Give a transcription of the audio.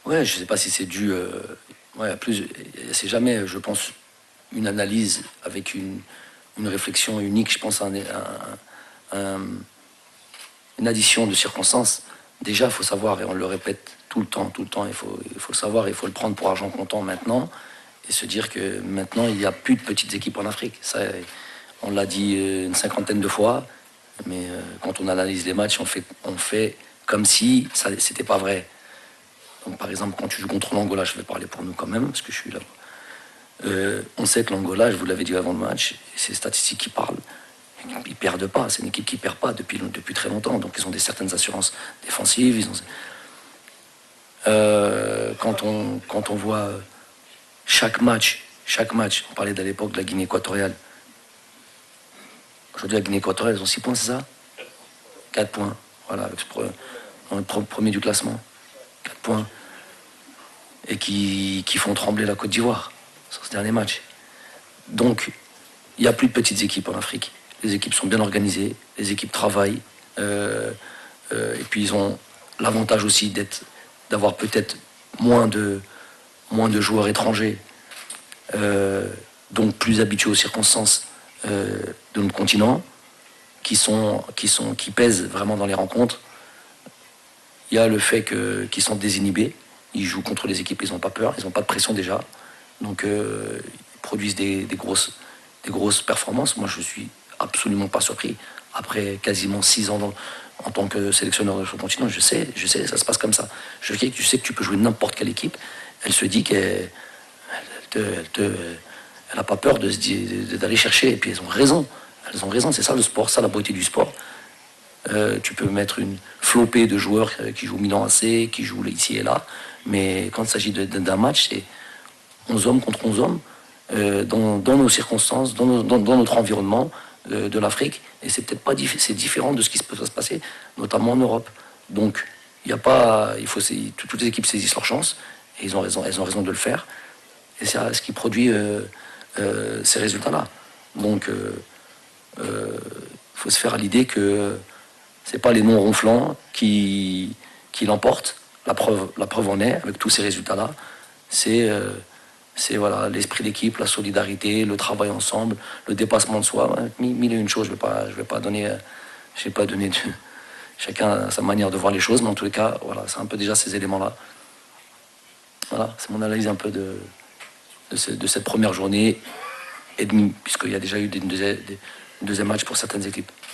Ouais, je sais pas si c'est dû. Ouais, à plus. C'est jamais, je pense, une analyse avec une réflexion unique. Je pense à une addition de circonstances. Déjà, il faut savoir, et on le répète tout le temps, il faut le savoir, il faut le prendre pour argent comptant maintenant, et se dire que maintenant, il n'y a plus de petites équipes en Afrique. Ça, on l'a dit une cinquantaine de fois, mais quand on analyse les matchs, on fait comme si ça c'était pas vrai. Donc, par exemple, quand tu joues contre l'Angola, je vais parler pour nous quand même, parce que je suis là. On sait que l'Angola, je vous l'avais dit avant le match, c'est les statistiques qui parlent. Ils perdent pas, c'est une équipe qui perd pas depuis très longtemps, donc ils ont certaines assurances défensives. Quand on voit chaque match, on parlait de l'époque de la Guinée équatoriale. Aujourd'hui, la Guinée équatoriale, ils ont 6 points, c'est ça? 4 points, voilà, dans le premier du classement. 4 points. Et qui font trembler la Côte d'Ivoire sur ce dernier match. Donc, il n'y a plus de petites équipes en Afrique. Les équipes sont bien organisées, les équipes travaillent, et puis ils ont l'avantage aussi d'avoir peut-être moins de joueurs étrangers, donc plus habitués aux circonstances de notre continent, qui pèsent vraiment dans les rencontres. Il y a le fait qu'ils sont désinhibés, ils jouent contre les équipes, ils n'ont pas peur, ils n'ont pas de pression déjà, donc ils produisent des grosses performances. Moi, je suis absolument pas surpris. Après quasiment 6 ans en tant que sélectionneur de son continent, je sais, ça se passe comme ça. Je sais que tu peux jouer n'importe quelle équipe, elle se dit qu'elle n'a pas peur d'aller chercher, et puis elles ont raison, c'est ça le sport, ça la beauté du sport. Tu peux mettre une flopée de joueurs qui jouent Milan AC, qui jouent ici et là, mais quand il s'agit d'un match, c'est 11 hommes contre 11 hommes, dans nos circonstances, dans notre environnement de l'Afrique, et c'est peut-être pas c'est différent de ce qui peut se passer, notamment en Europe. Donc, toutes les équipes saisissent leur chance, et elles ont raison de le faire, et c'est ce qui produit ces résultats-là. Donc, faut se faire à l'idée que c'est pas les noms ronflants qui l'emportent. La preuve en est, avec tous ces résultats-là, c'est voilà, l'esprit d'équipe, la solidarité, le travail ensemble, le dépassement de soi. Mille et une choses, je vais pas donner chacun a sa manière de voir les choses, mais en tous les cas, voilà, c'est un peu déjà ces éléments-là. Voilà, c'est mon analyse un peu de cette première journée et demie, puisqu'il y a déjà eu des deuxième match pour certaines équipes.